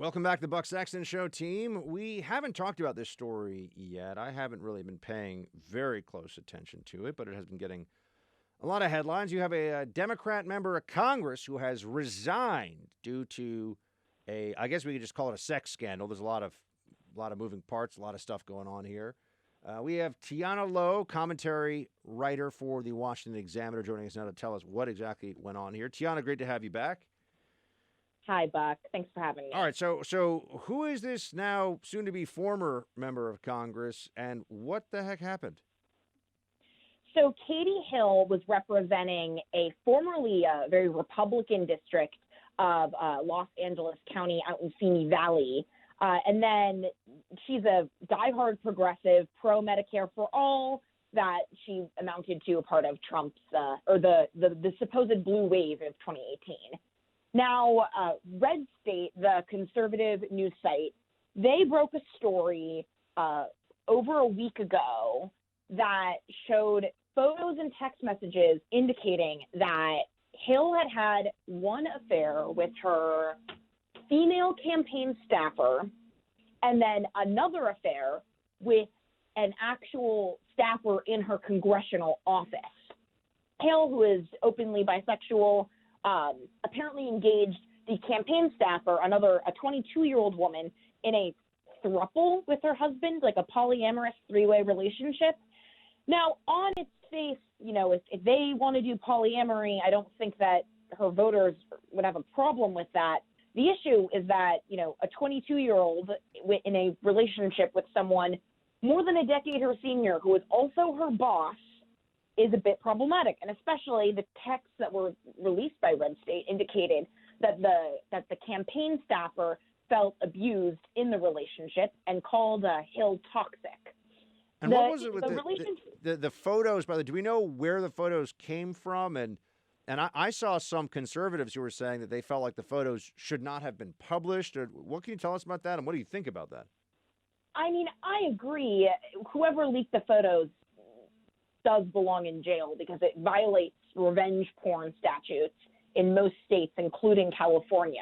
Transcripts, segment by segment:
Welcome back to the Buck Sexton Show, team. We haven't talked about this story yet. I haven't really been paying very close attention to it, but it has been getting a lot of headlines. You have a Democrat member of Congress who has resigned due to I guess we could just call it a sex scandal. There's a lot of moving parts, a lot of stuff going on here. We have Tiana Lowe, commentary writer for the Washington Examiner, joining us now to tell us what exactly went on here. Tiana, great to have you back. Hi, Buck. Thanks for having me. All right, so who is this now soon-to-be former member of Congress, and what the heck happened? So Katie Hill was representing a formerly very Republican district of Los Angeles County out in Simi Valley. And then she's a diehard progressive, pro-Medicare for all, that she amounted to a part of Trump's, or the supposed blue wave of 2018. Now, Red State, the conservative news site, they broke a story over a week ago that showed photos and text messages indicating that Hill had one affair with her female campaign staffer and then another affair with an actual staffer in her congressional office. Hill, who is openly bisexual, apparently engaged the campaign staffer, a 22-year-old woman, in a throuple with her husband, like a polyamorous three-way relationship. Now, on its face, if they want to do polyamory, I don't think that her voters would have a problem with that. The issue is that, a 22-year-old in a relationship with someone more than a decade her senior, who is also her boss, is a bit problematic, and especially the texts that were released by Red State indicated that the campaign staffer felt abused in the relationship and called Hill toxic. And what was it with the photos? By the way, do we know where the photos came from? And I saw some conservatives who were saying that they felt like the photos should not have been published. Or what can you tell us about that, and what do you think about that? I mean, I agree. Whoever leaked the photos does belong in jail because it violates revenge porn statutes in most states, including California.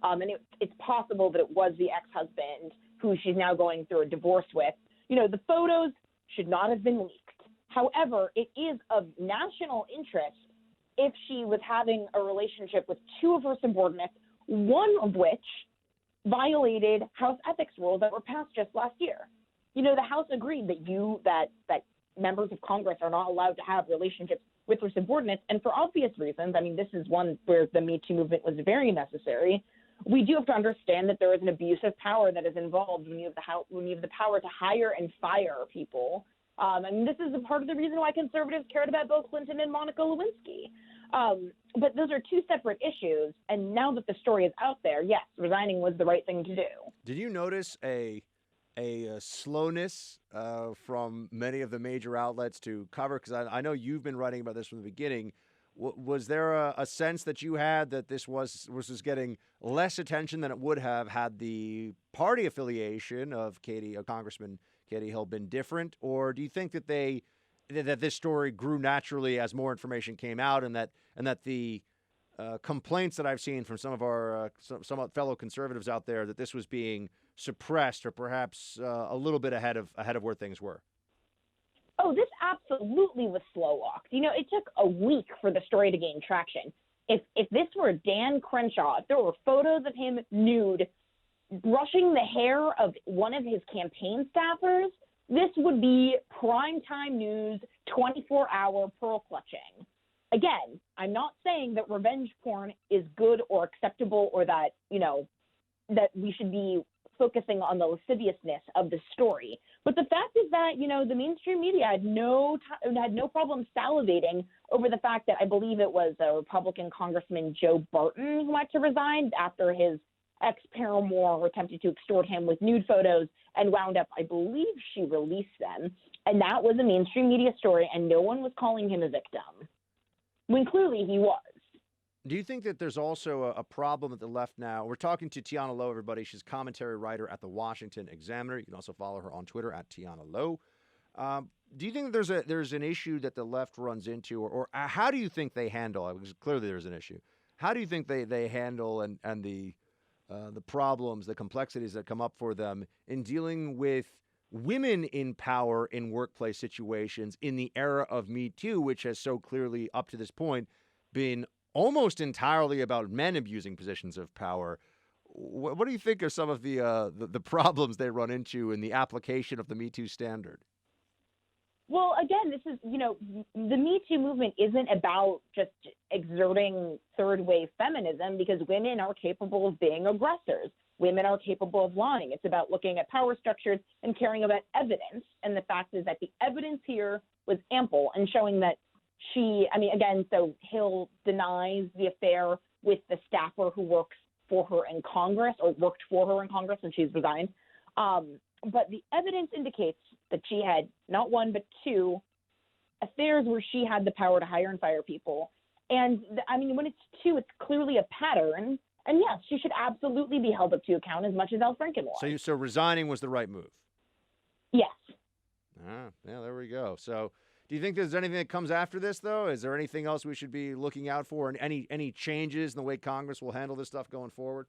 And it's possible that it was the ex-husband who she's now going through a divorce with. The photos should not have been leaked. However, it is of national interest if she was having a relationship with two of her subordinates, one of which violated House ethics rules that were passed just last year. The House agreed that members of Congress are not allowed to have relationships with their subordinates, and for obvious reasons. I mean, this is one where the Me Too movement was very necessary. We do have to understand that there is an abuse of power that is involved when you have the power to hire and fire people. And this is a part of the reason why conservatives cared about Bill Clinton and Monica Lewinsky. But those are two separate issues. And now that the story is out there, yes, resigning was the right thing to do. Did you notice a slowness from many of the major outlets to cover? Because I know you've been writing about this from the beginning. Was there a sense that you had that this was getting less attention than it would have had the party affiliation of Congressman Katie Hill been different? Or do you think that that this story grew naturally as more information came out, and that the complaints that I've seen from some of our some fellow conservatives out there that this was being suppressed or perhaps a little bit ahead of where things were? Oh, this absolutely was slow walked. It took a week for the story to gain traction. If this were Dan Crenshaw, if there were photos of him nude brushing the hair of one of his campaign staffers, this would be primetime news, 24-hour pearl clutching. Again, I'm not saying that revenge porn is good or acceptable, or that, that we should be focusing on the lasciviousness of the story. But the fact is that, the mainstream media had no problem salivating over the fact that I believe it was a Republican Congressman Joe Barton who had to resign after his ex-paramour attempted to extort him with nude photos and wound up, I believe she released them. And that was a mainstream media story, and no one was calling him a victim, when clearly he was. Do you think that there's also a problem at the left now? We're talking to Tiana Lowe, everybody. She's a commentary writer at the Washington Examiner. You can also follow her on Twitter at Tiana Lowe. Do you think that there's an issue that the left runs into, or how do you think they handle it? Because clearly there's an issue. How do you think they handle and the the problems, the complexities that come up for them in dealing with women in power in workplace situations in the era of Me Too, which has so clearly, up to this point, been almost entirely about men abusing positions of power. What do you think are some of the problems they run into in the application of the Me Too standard? Well, again, this is, the Me Too movement isn't about just exerting third wave feminism, because women are capable of being aggressors. Women are capable of lying. It's about looking at power structures and caring about evidence. And the fact is that the evidence here was ample and showing that so Hill denies the affair with the staffer who works for her in Congress, or worked for her in Congress, and she's resigned. But the evidence indicates that she had not one, but two affairs where she had the power to hire and fire people. And when it's two, it's clearly a pattern. And yes, she should absolutely be held up to account as much as Al Franken was. So resigning was the right move? Yes. Yeah, there we go. So do you think there's anything that comes after this, though? Is there anything else we should be looking out for, and any changes in the way Congress will handle this stuff going forward?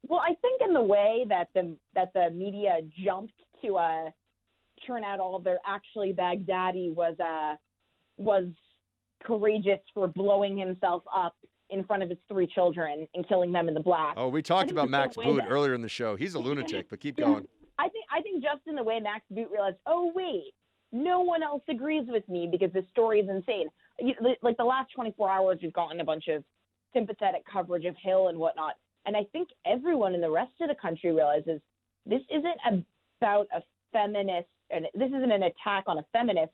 Well, I think in the way that the media jumped to turn out all of their actually Baghdadi was courageous for blowing himself up in front of his three children and killing them in the blast. Oh, we talked about Max Boot earlier in the show. He's a lunatic, but keep going. I think just in the way Max Boot realized, oh wait, no one else agrees with me because this story is insane. Like the last 24 hours, we've gotten a bunch of sympathetic coverage of Hill and whatnot. And I think everyone in the rest of the country realizes this isn't about a feminist, and this isn't an attack on a feminist.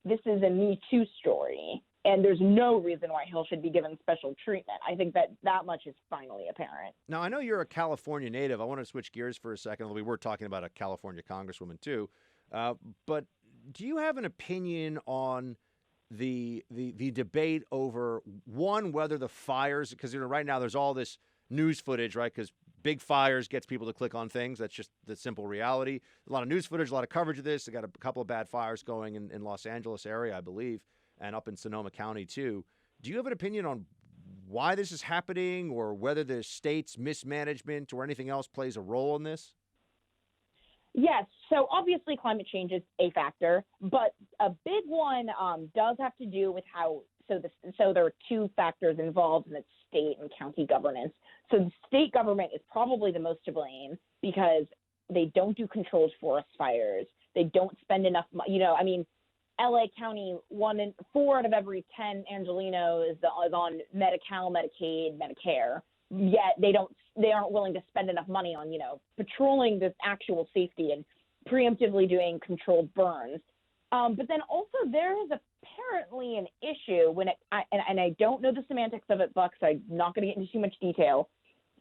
This is a Me Too story. And there's no reason why Hill should be given special treatment. I think that much is finally apparent. Now, I know you're a California native. I want to switch gears for a second, although we were talking about a California congresswoman too. But do you have an opinion on the debate over, one, whether the fires, because right now there's all this news footage, right? Because big fires gets people to click on things. That's just the simple reality. A lot of news footage, a lot of coverage of this. They got a couple of bad fires going in Los Angeles area, I believe, and up in Sonoma County too. Do you have an opinion on why this is happening, or whether the state's mismanagement or anything else plays a role in this? Yes. So obviously climate change is a factor, but a big one does have to do with how so there are two factors involved in its state and county governance. So the state government is probably the most to blame because they don't do controlled forest fires. They don't spend enough money. LA County, 4 out of every 10 Angelenos is on Medi-Cal, Medicaid, Medicare. Yet they aren't willing to spend enough money on, patrolling this actual safety and preemptively doing controlled burns. But then also there is apparently an issue when and I don't know the semantics of it, Buck, so I'm not going to get into too much detail.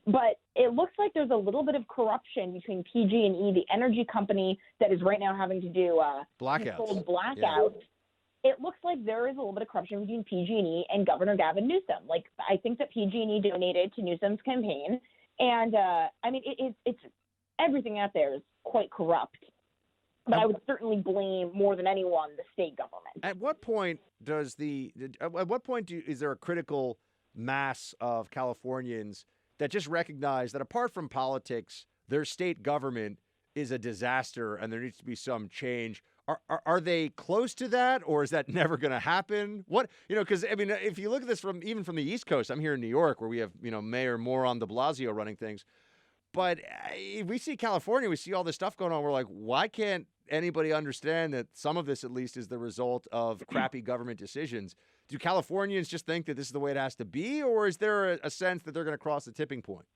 But it looks like there's a little bit of corruption between PG&E, the energy company that is right now having to do controlled blackouts. Yeah. It looks like there is a little bit of corruption between PG&E and Governor Gavin Newsom. Like, I think that PG&E donated to Newsom's campaign, and it's everything out there is quite corrupt. But I would certainly blame more than anyone the state government. At what point is there a critical mass of Californians that just recognize that apart from politics, their state government is a disaster and there needs to be some change? Are they close to that, or is that never going to happen? Because if you look at this from the East Coast, I'm here in New York where we have, Mayor Moron de Blasio running things. But we see California, we see all this stuff going on. We're like, why can't anybody understand that some of this at least is the result of crappy government decisions? Do Californians just think that this is the way it has to be, or is there a sense that they're going to cross the tipping point?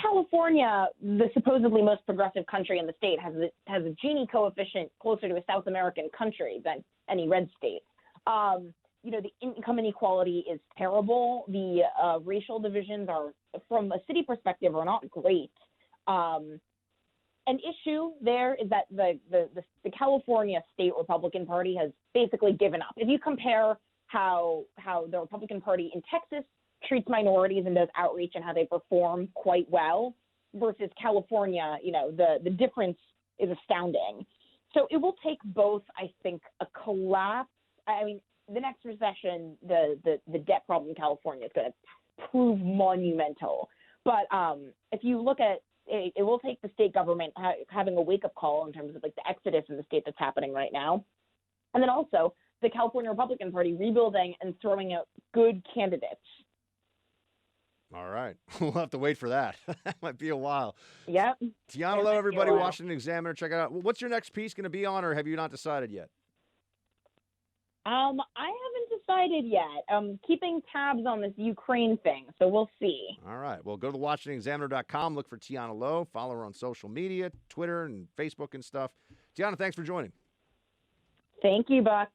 California, the supposedly most progressive country in the state, has a Gini coefficient closer to a South American country than any red state. The income inequality is terrible. The racial divisions are, from a city perspective, are not great. An issue there is that the California State Republican Party has basically given up. If you compare how the Republican Party in Texas treats minorities and does outreach and how they perform quite well versus California, the difference is astounding. So it will take both, I think, a collapse. The next recession, the debt problem in California is going to prove monumental. But if you look at it, it will take the state government having a wake-up call in terms of like the exodus in the state that's happening right now. And then also the California Republican Party rebuilding and throwing out good candidates. All right. We'll have to wait for that. That might be a while. Yep. Tiana It Lowe, might be a everybody, while. Washington Examiner. Check it out. What's your next piece going to be on, or have you not decided yet? I haven't decided yet. Keeping tabs on this Ukraine thing, so we'll see. All right. Well, go to WashingtonExaminer.com. Look for Tiana Lowe. Follow her on social media, Twitter and Facebook and stuff. Tiana, thanks for joining. Thank you, Buck.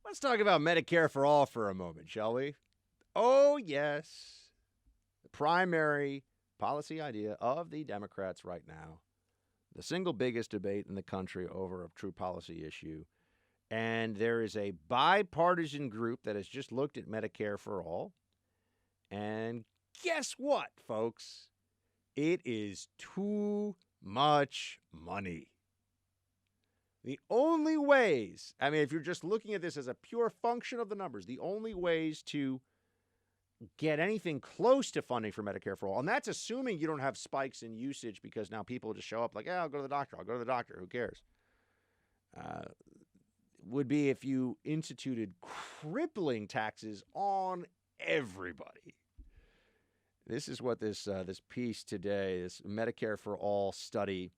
Let's talk about Medicare for all for a moment, shall we? Oh, yes. The primary policy idea of the Democrats right now, the single biggest debate in the country over a true policy issue. And there is a bipartisan group that has just looked at Medicare for all. And guess what, folks? It is too much money. The only ways, I mean, if you're just looking at this as a pure function of the numbers, the only ways to get anything close to funding for Medicare for all, and that's assuming you don't have spikes in usage because now people just show up like, yeah, I'll go to the doctor, who cares? Would be if you instituted crippling taxes on everybody. This is what this piece today, this Medicare for All study,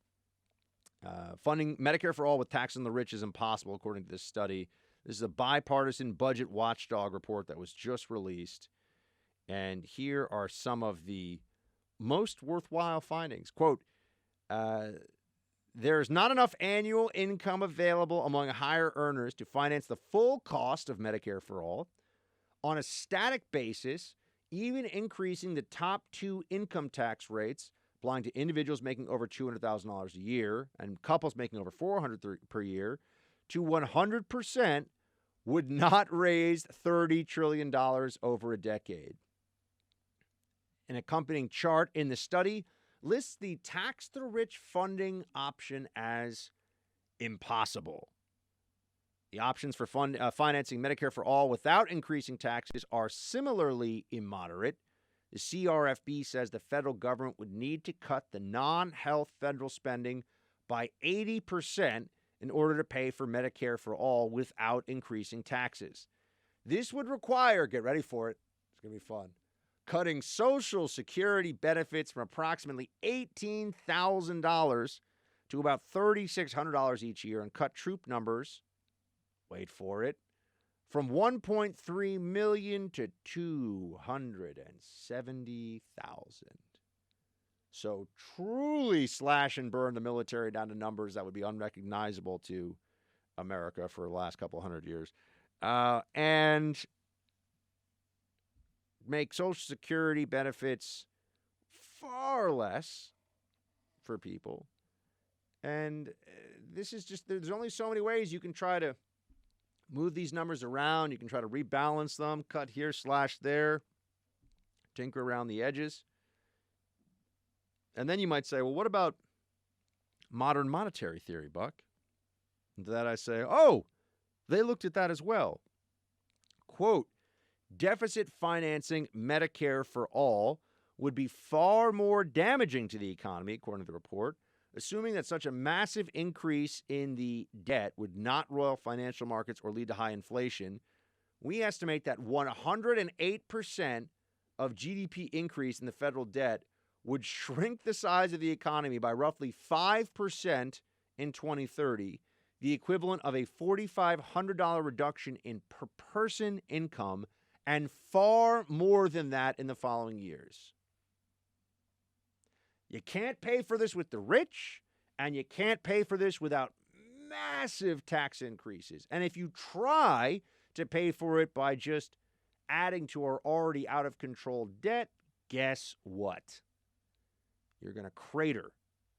funding Medicare for all with tax on the rich is impossible, according to this study. This is a bipartisan budget watchdog report that was just released. And here are some of the most worthwhile findings. Quote, there's not enough annual income available among higher earners to finance the full cost of Medicare for all. On a static basis, even increasing the top two income tax rates applying to individuals making over $200,000 a year and couples making over $400,000 per year to 100% would not raise $30 trillion over a decade. An accompanying chart in the study lists the tax the rich funding option as impossible. The options for financing Medicare for all without increasing taxes are similarly immoderate. The CRFB says the federal government would need to cut the non-health federal spending by 80% in order to pay for Medicare for all without increasing taxes. This would require, get ready for it, it's going to be fun, cutting Social Security benefits from approximately $18,000 to about $3,600 each year and cut troop numbers, wait for it, from 1.3 million to 270,000. So truly slash and burn the military down to numbers that would be unrecognizable to America for the last couple hundred years. And make Social Security benefits far less for people. And this is just, there's only so many ways you can try to move these numbers around. You can try to rebalance them, cut here, slash there, tinker around the edges. And then you might say, well, what about modern monetary theory, Buck? And to that I say, oh, they looked at that as well. Quote, deficit financing Medicare for all would be far more damaging to the economy, according to the report, assuming that such a massive increase in the debt would not roil financial markets or lead to high inflation. We estimate that 108% of GDP increase in the federal debt would shrink the size of the economy by roughly 5% in 2030, the equivalent of a $4,500 reduction in per person income, and far more than that in the following years. You can't pay for this with the rich, and you can't pay for this without massive tax increases. And if you try to pay for it by just adding to our already out of control debt, guess what? You're going to crater.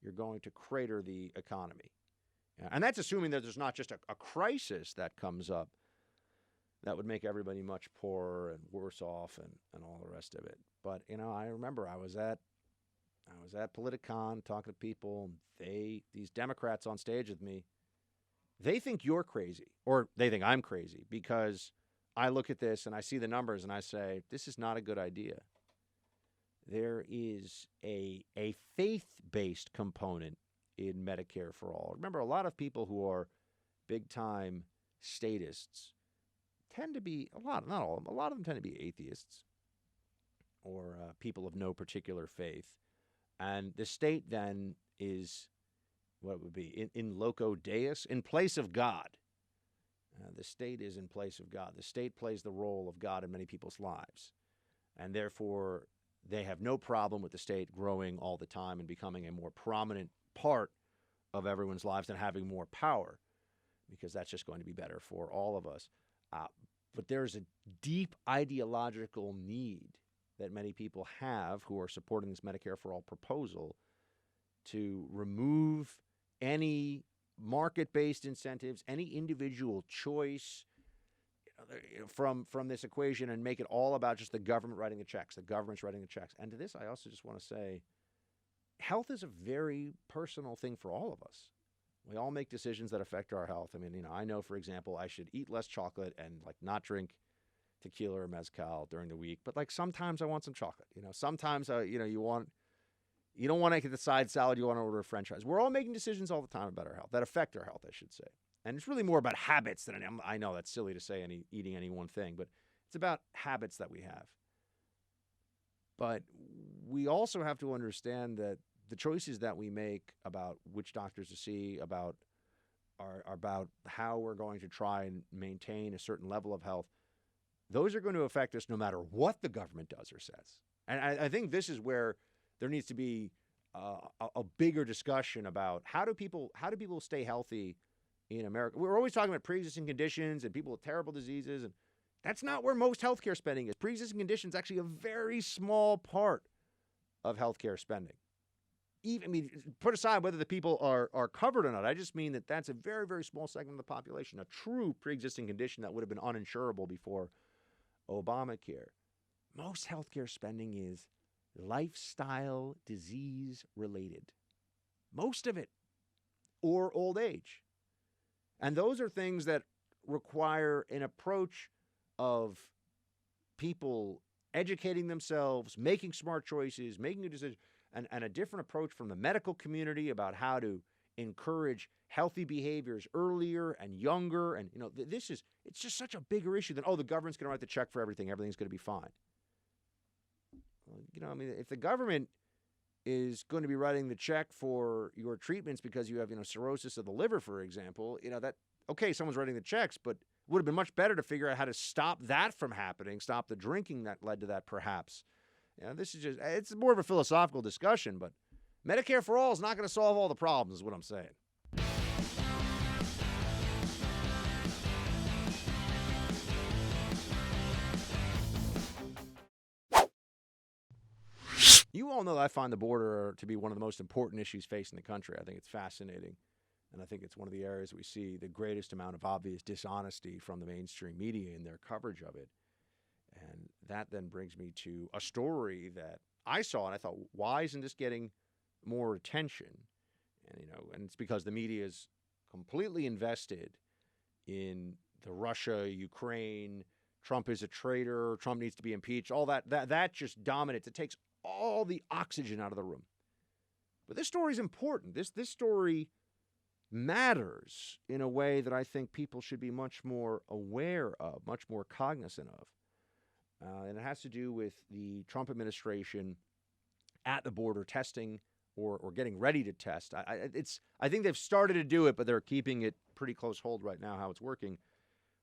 You're going to crater the economy. And that's assuming that there's not just a crisis that comes up that would make everybody much poorer and worse off and all the rest of it. But, you know, I remember I was at Politicon talking to people. These Democrats on stage with me, they think you're crazy, or they think I'm crazy, because I look at this and I see the numbers and I say, this is not a good idea. There is a faith based component in Medicare for all. Remember, a lot of people who are big time statists tend to be, not all of them, a lot of them tend to be atheists or people of no particular faith. And the state then is what it would be in loco deus, in place of God. The state is in place of God. The state plays the role of God in many people's lives. And therefore, they have no problem with the state growing all the time and becoming a more prominent part of everyone's lives and having more power, because that's just going to be better for all of us. But there's a deep ideological need that many people have who are supporting this Medicare for All proposal to remove any market-based incentives, any individual choice from this equation, and make it all about just the government writing the checks. The government's writing the checks. And to this, I also just want to say, health is a very personal thing for all of us. We all make decisions that affect our health. I mean, I know, for example, I should eat less chocolate and not drink tequila or mezcal during the week. But sometimes I want some chocolate. Sometimes you don't want to get the side salad. You want to order a French fries. We're all making decisions all the time about our health that affect our health, I should say. And it's really more about habits than I know that's silly to say eating any one thing, but it's about habits that we have. But we also have to understand that the choices that we make about which doctors to see, about how we're going to try and maintain a certain level of health, those are going to affect us no matter what the government does or says. And I think this is where there needs to be a bigger discussion about how do people stay healthy in America. We're always talking about pre-existing conditions and people with terrible diseases, and that's not where most healthcare spending is. Pre-existing conditions is actually a very small part of healthcare spending. Put aside whether the people are covered or not. I just mean that that's a very, very small segment of the population, a true pre-existing condition that would have been uninsurable before Obamacare. Most healthcare spending is lifestyle disease related. Most of it. Or old age. And those are things that require an approach of people educating themselves, making smart choices, making a decision, and a different approach from the medical community about how to encourage healthy behaviors earlier and younger. And, it's just such a bigger issue than, the government's going to write the check for everything. Everything's going to be fine. If the government is going to be writing the check for your treatments because you have, cirrhosis of the liver, for example, someone's writing the checks, but it would have been much better to figure out how to stop that from happening, stop the drinking that led to that, perhaps. It's more of a philosophical discussion, but Medicare for all is not going to solve all the problems, is what I'm saying. You all know that I find the border to be one of the most important issues facing the country. I think it's fascinating, and I think it's one of the areas we see the greatest amount of obvious dishonesty from the mainstream media in their coverage of it. And that then brings me to a story that I saw, and I thought, why isn't this getting more attention? And it's because the media is completely invested in the Russia, Ukraine, Trump is a traitor, Trump needs to be impeached, all that just dominates. It takes all the oxygen out of the room. But this story is important. This story matters in a way that I think people should be much more aware of, much more cognizant of. And it has to do with the Trump administration at the border testing or getting ready to test. I think they've started to do it, but they're keeping it pretty close hold right now, how it's working.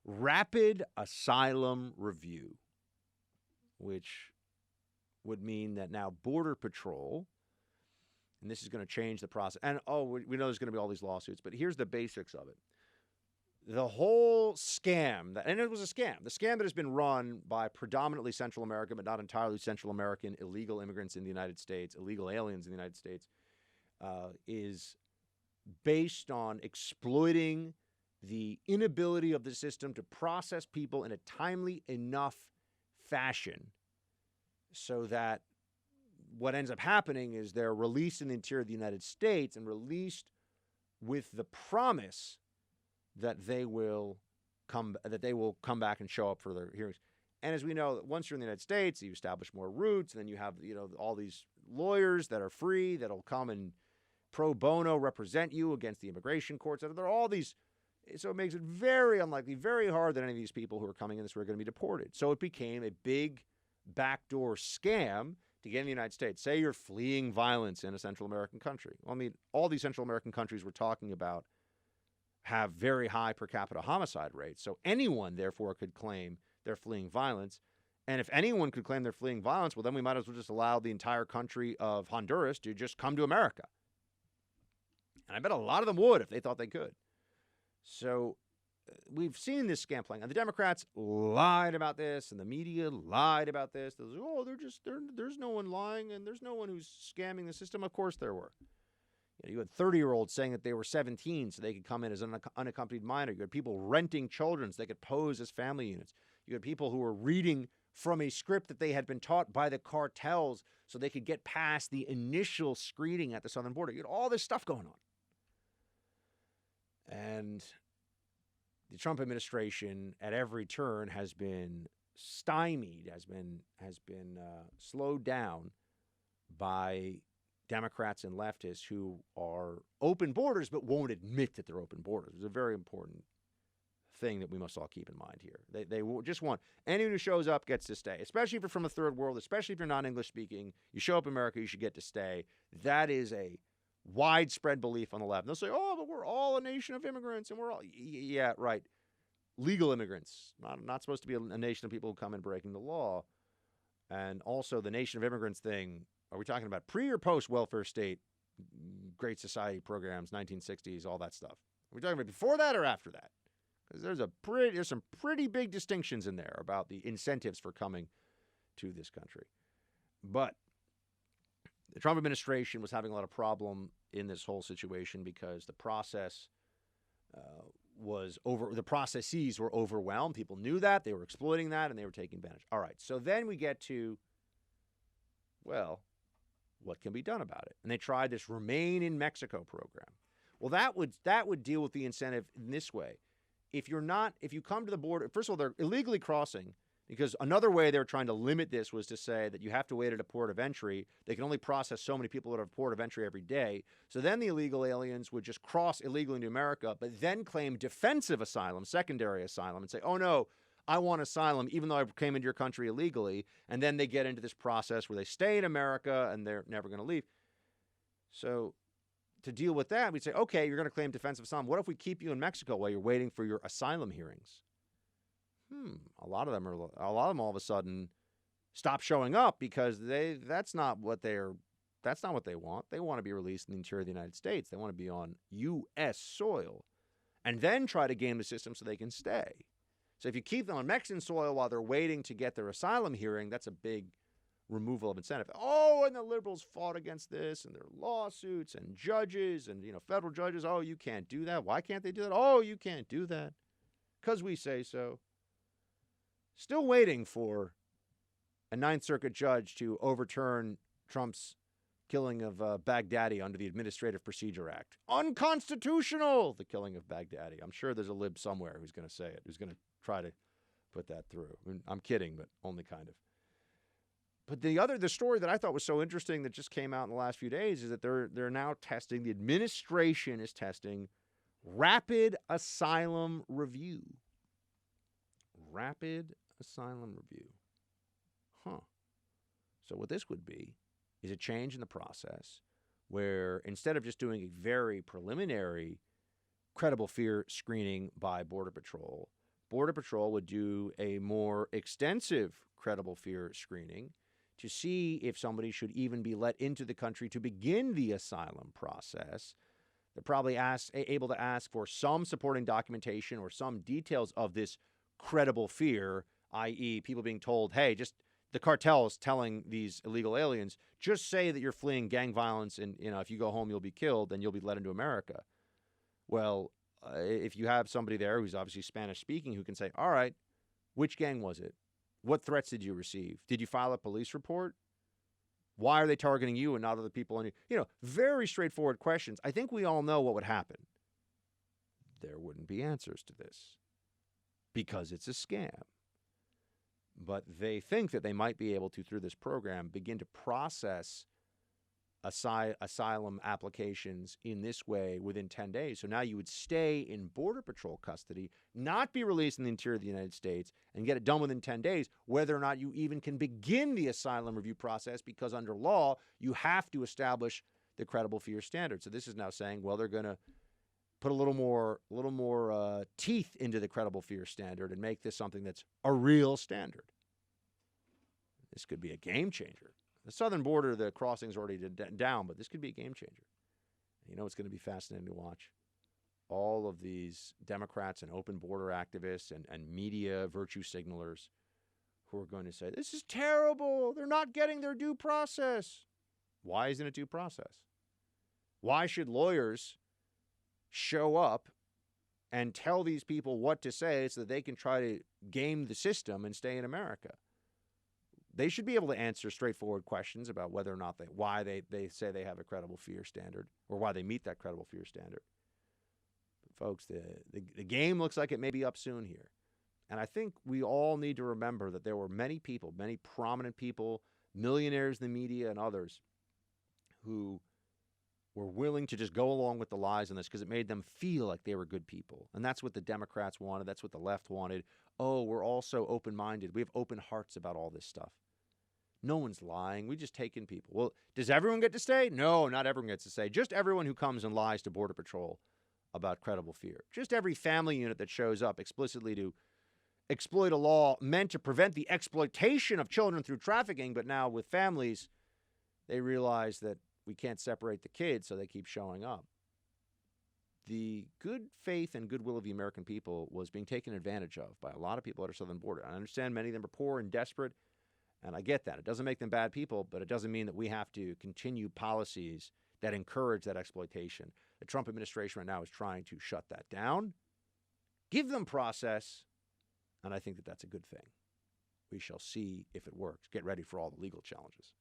Rapid asylum review, which would mean that now Border Patrol, and this is going to change the process. And, we know there's going to be all these lawsuits, but here's the basics of it. The whole scam, and it was a scam, the scam that has been run by predominantly Central American, but not entirely Central American, illegal immigrants in the United States, illegal aliens in the United States, is based on exploiting the inability of the system to process people in a timely enough fashion so that what ends up happening is they're released in the interior of the United States and released with the promise that they will come back and show up for their hearings. And as we know, once you're in the United States, you establish more roots, and then you have all these lawyers that are free that'll come and pro bono represent you against the immigration courts. There are all these, so it makes it very unlikely, very hard that any of these people who are coming in this way are going to be deported. So it became a big backdoor scam to get in the United States. Say you're fleeing violence in a Central American country. Well, I mean, all these Central American countries we're talking about have very high per capita homicide rates. So anyone, therefore, could claim they're fleeing violence. And if anyone could claim they're fleeing violence, well, then we might as well just allow the entire country of Honduras to just come to America. And I bet a lot of them would if they thought they could. So we've seen this scam playing. And the Democrats lied about this, and the media lied about this. They're like, there's no one lying, and there's no one who's scamming the system. Of course there were. You had 30-year-olds saying that they were 17 so they could come in as an unaccompanied minor. You had people renting children so they could pose as family units. You had people who were reading from a script that they had been taught by the cartels so they could get past the initial screening at the southern border. You had all this stuff going on. And the Trump administration at every turn has been stymied, has been slowed down by Democrats and leftists who are open borders but won't admit that they're open borders. It's a very important thing that we must all keep in mind here. They just want anyone who shows up gets to stay, especially if you're from a third world, especially if you're not English speaking. You show up in America, you should get to stay. That is a widespread belief on the left. And they'll say, oh, but we're all a nation of immigrants, and we're all, yeah, right. Legal immigrants, not supposed to be a nation of people who come in breaking the law. And also the nation of immigrants thing, are we talking about pre or post welfare state, Great Society programs, 1960s, all that stuff? Are we talking about before that or after that? Because there's some pretty big distinctions in there about the incentives for coming to this country. But the Trump administration was having a lot of problem in this whole situation because the processes were overwhelmed. People knew that. They were exploiting that, and they were taking advantage. All right, so then we get to, well, what can be done about it? And they tried this Remain in Mexico program. Well, that would deal with the incentive in this way. If you come to the border, first of all, they're illegally crossing, because another way they were trying to limit this was to say that you have to wait at a port of entry. They can only process so many people at a port of entry every day. So then the illegal aliens would just cross illegally into America, but then claim defensive asylum, secondary asylum, and say, oh no, I want asylum even though I came into your country illegally. And then they get into this process where they stay in America and they're never going to leave. So to deal with that, we'd say, okay, you're going to claim defensive asylum. What if we keep you in Mexico while you're waiting for your asylum hearings? A lot of them all of a sudden stop showing up because that's not what they want. They want to be released in the interior of the United States. They want to be on U.S. soil and then try to game the system so they can stay. So if you keep them on Mexican soil while they're waiting to get their asylum hearing, that's a big removal of incentive. Oh, and the liberals fought against this, and their lawsuits and judges and federal judges. Oh, you can't do that. Why can't they do that? Oh, you can't do that because we say so. Still waiting for a Ninth Circuit judge to overturn Trump's killing of Baghdadi under the Administrative Procedure Act. Unconstitutional, the killing of Baghdadi. I'm sure there's a lib somewhere who's going to say it, who's going to try to put that through. I mean, I'm kidding, but only kind of. But the story that I thought was so interesting that just came out in the last few days is that they're now testing, the administration is testing rapid asylum review. Rapid asylum review. So what this would be is a change in the process where instead of just doing a very preliminary credible fear screening by Border Patrol would do a more extensive credible fear screening to see if somebody should even be let into the country to begin the asylum process. They're probably able to ask for some supporting documentation or some details of this credible fear, i.e. people being told, hey, just the cartels telling these illegal aliens, just say that you're fleeing gang violence and, if you go home, you'll be killed and you'll be let into America. Well, if you have somebody there who's obviously Spanish speaking who can say, all right, which gang was it? What threats did you receive? Did you file a police report? Why are they targeting you and not other people? Very straightforward questions. I think we all know what would happen. there wouldn't be answers to this because it's a scam. But they think that they might be able to, through this program, begin to process asylum applications in this way within 10 days. So now you would stay in Border Patrol custody, not be released in the interior of the United States, and get it done within 10 days, whether or not you even can begin the asylum review process, because under law, you have to establish the credible fear standard. So this is now saying, well, they're going to put a little more teeth into the credible fear standard and make this something that's a real standard. This could be a game changer. The southern border, the crossing's already down, but this could be a game changer. You know, it's going to be fascinating to watch. All of these Democrats and open border activists and media virtue signalers who are going to say, this is terrible. They're not getting their due process. Why isn't it due process? Why should lawyers show up and tell these people what to say so that they can try to game the system and stay in America? They should be able to answer straightforward questions about whether or not why they say they have a credible fear standard, or why they meet that credible fear standard. But folks, the game looks like it may be up soon here. And I think we all need to remember that there were many people, many prominent people, millionaires in the media and others, who were willing to just go along with the lies on this because it made them feel like they were good people. And that's what the Democrats wanted. That's what the left wanted. Oh, we're all so open-minded. We have open hearts about all this stuff. No one's lying. We just take in people. Well, does everyone get to stay? No, not everyone gets to stay. Just everyone who comes and lies to Border Patrol about credible fear. Just every family unit that shows up explicitly to exploit a law meant to prevent the exploitation of children through trafficking, but now with families, they realize that we can't separate the kids, so they keep showing up. The good faith and goodwill of the American people was being taken advantage of by a lot of people at our southern border. I understand many of them are poor and desperate, and I get that. It doesn't make them bad people, but it doesn't mean that we have to continue policies that encourage that exploitation. The Trump administration right now is trying to shut that down, give them process, and I think that that's a good thing. We shall see if it works. Get ready for all the legal challenges.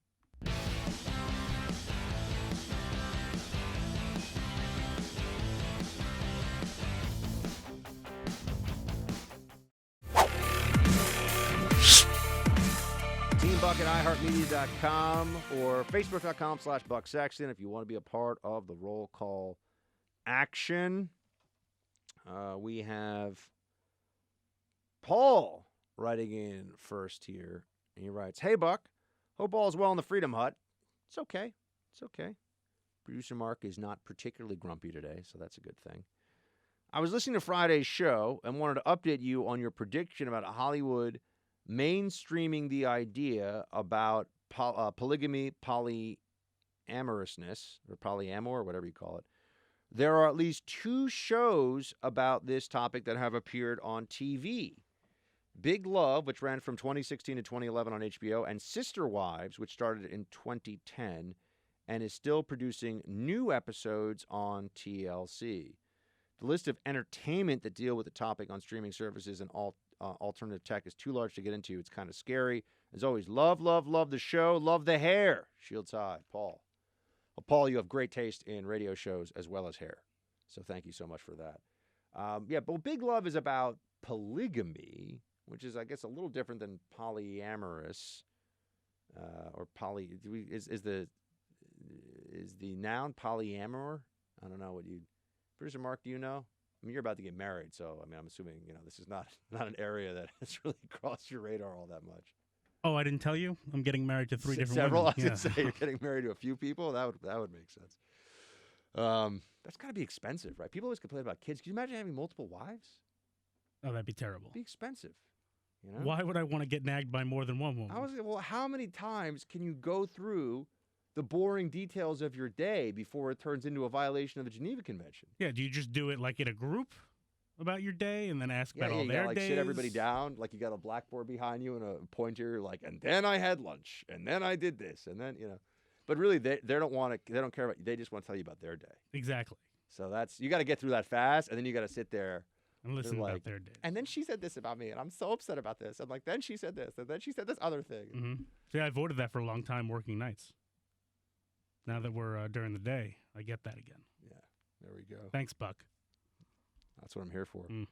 Buck at iHeartMedia.com or Facebook.com/Buck Sexton if you want to be a part of the roll call action. We have Paul writing in first here. He writes, "Hey, Buck. Hope all is well in the Freedom Hut." It's okay. It's okay. Producer Mark is not particularly grumpy today, so that's a good thing. I was listening to Friday's show and wanted to update you on your prediction about Hollywood mainstreaming the idea about polygamy, polyamorousness, or polyamor, or whatever you call it. There are at least 2 shows about this topic that have appeared on TV. Big Love, which ran from 2016 to 2011 on HBO, and Sister Wives, which started in 2010 and is still producing new episodes on TLC. The list of entertainment that deal with the topic on streaming services and alternative tech is too large to get into. It's kind of scary. As always, love the show. Love the hair. Shields high, Paul. Well, Paul, you have great taste in radio shows as well as hair. So thank you so much for that. But Big Love is about polygamy, which is, I guess, a little different than polyamorous. Or poly. Is the noun polyamor? I don't know what you. Producer Mark, do you know? I mean, you're about to get married, so I mean, I'm assuming this is not an area that has really crossed your radar all that much. Oh, I didn't tell you? I'm getting married to 3 different Several. women. I was gonna say you're getting married to a few people. That would make sense. That's got to be expensive, right? People always complain about kids. Can you imagine having multiple wives? Oh, that'd be terrible. It'd be expensive. Why would I want to get nagged by more than one woman? Well, how many times can you go through the boring details of your day before it turns into a violation of the Geneva Convention? Yeah, do you just do it like in a group about your day and then ask about all you their gotta, days? Sit everybody down, like you got a blackboard behind you and a pointer, like, and then I had lunch, and then I did this, and then, But really, they don't care about you. They just want to tell you about their day. Exactly. So you got to get through that fast, and then you got to sit there and listen about their day. And then she said this about me, and I'm so upset about this. And then she said this, and then she said this other thing. Mm-hmm. See, I avoided that for a long time working nights. Now that we're during the day, I get that again. Yeah, there we go. Thanks, Buck. That's what I'm here for. Mm.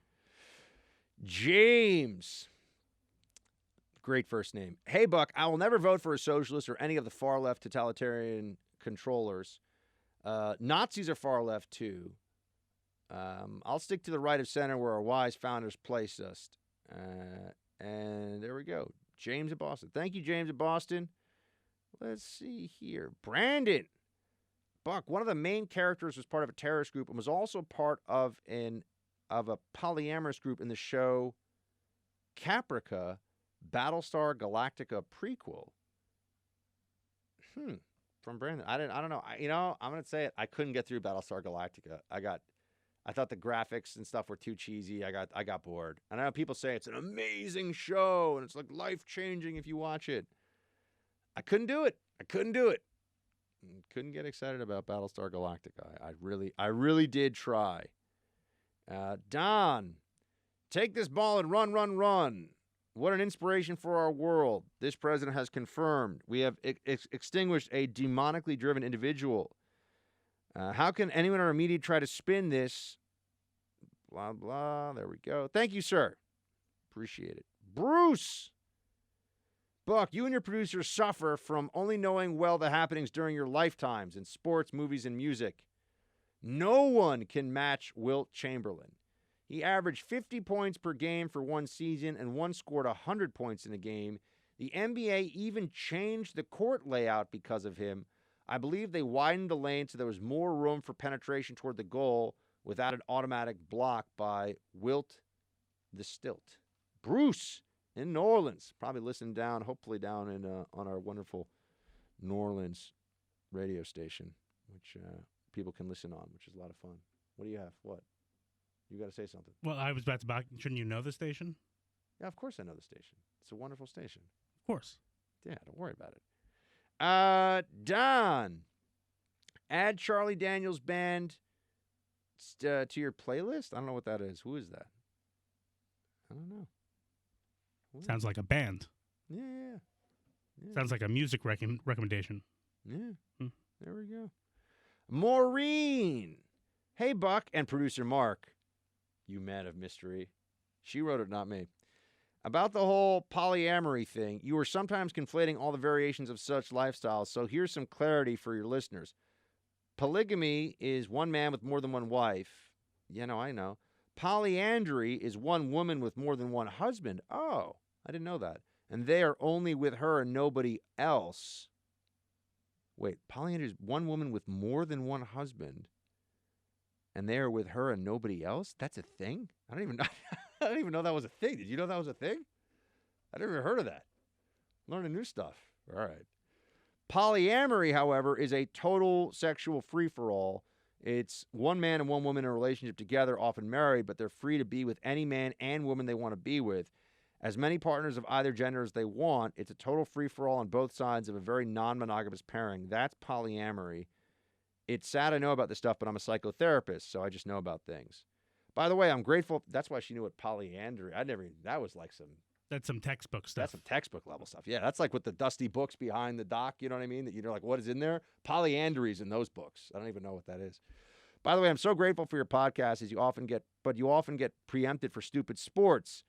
James. Great first name. Hey, Buck, I will never vote for a socialist or any of the far-left totalitarian controllers. Nazis are far-left, too. I'll stick to the right of center where our wise founders placed us. And there we go. James of Boston. Thank you, James of Boston. Let's see here. Brandon. Buck, one of the main characters was part of a terrorist group and was also part of a polyamorous group in the show Caprica, Battlestar Galactica prequel. From Brandon. I don't know. I'm going to say it. I couldn't get through Battlestar Galactica. I thought the graphics and stuff were too cheesy. I got bored. And I know people say it's an amazing show and it's like life-changing if you watch it. I couldn't do it. Couldn't get excited about Battlestar Galactica. I really did try. Don, take this ball and run, run, run. What an inspiration for our world. This president has confirmed we have extinguished a demonically driven individual. How can anyone in our media try to spin this? Blah, blah. There we go. Thank you, sir. Appreciate it. Bruce. Buck, you and your producers suffer from only knowing well the happenings during your lifetimes in sports, movies, and music. No one can match Wilt Chamberlain. He averaged 50 points per game for one season and once scored 100 points in a game. The NBA even changed the court layout because of him. I believe they widened the lane so there was more room for penetration toward the goal without an automatic block by Wilt the Stilt. Bruce in New Orleans, probably listening down, hopefully down in on our wonderful New Orleans radio station, which people can listen on, which is a lot of fun. What do you have? What? You got to say something. Well, I was about to back. Shouldn't you know the station? Yeah, of course I know the station. It's a wonderful station. Of course. Yeah, don't worry about it. Don, add Charlie Daniels Band to your playlist. I don't know what that is. Who is that? I don't know. Sounds like a band. Yeah. Sounds like a music recommendation. Yeah. There we go. Maureen. Hey, Buck and producer Mark. You man of mystery. She wrote it, not me. About the whole polyamory thing, you are sometimes conflating all the variations of such lifestyles, so here's some clarity for your listeners. Polygamy is one man with more than one wife. I know. Polyandry is one woman with more than one husband. Oh, I didn't know that. And they are only with her and nobody else. Wait, polyandry is one woman with more than one husband, and they are with her and nobody else? That's a thing? I don't even know that was a thing. Did you know that was a thing? I never heard of that. Learning new stuff. All right. Polyamory, however, is a total sexual free-for-all. It's one man and one woman in a relationship together, often married, but they're free to be with any man and woman they want to be with. As many partners of either gender as they want, it's a total free-for-all on both sides of a very non-monogamous pairing. That's polyamory. It's sad I know about this stuff, but I'm a psychotherapist, so I just know about things. By the way, I'm grateful. That's why she knew what polyandry. That was like That's some textbook stuff. That's some textbook level stuff. Yeah, that's like with the dusty books behind the dock. You know what I mean? That you're like, what is in there? Polyandry's in those books. I don't even know what that is. By the way, I'm so grateful for your podcast, you often get preempted for stupid sports.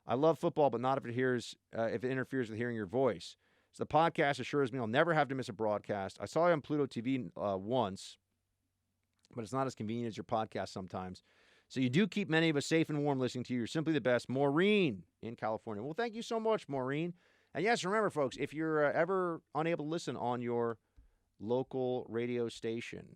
I love football, but not if it interferes with hearing your voice. So the podcast assures me I'll never have to miss a broadcast. I saw you on Pluto TV once, but it's not as convenient as your podcast sometimes. So you do keep many of us safe and warm listening to you. You're simply the best. Maureen in California. Well, thank you so much, Maureen. And yes, remember, folks, if you're ever unable to listen on your local radio station,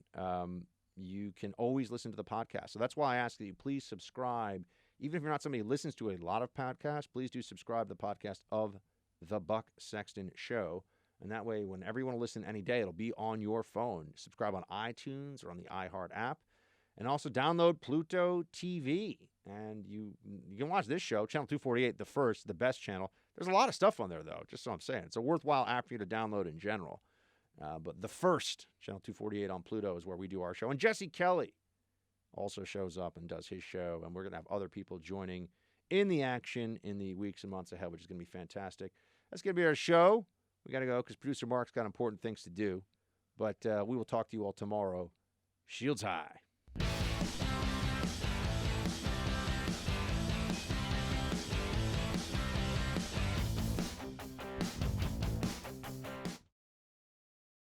you can always listen to the podcast. So that's why I ask that you please subscribe. Even if you're not somebody who listens to a lot of podcasts, please do subscribe to the podcast of The Buck Sexton Show. And that way, whenever you want to listen any day, it'll be on your phone. Subscribe on iTunes or on the iHeart app. And also download Pluto TV. And you can watch this show, Channel 248, the best channel. There's a lot of stuff on there, though, just so I'm saying. It's a worthwhile app for you to download in general. But the first, Channel 248 on Pluto, is where we do our show. And Jesse Kelly also shows up and does his show. And we're going to have other people joining in the action in the weeks and months ahead, which is going to be fantastic. That's going to be our show. We got to go because producer Mark's got important things to do. But we will talk to you all tomorrow. Shields high.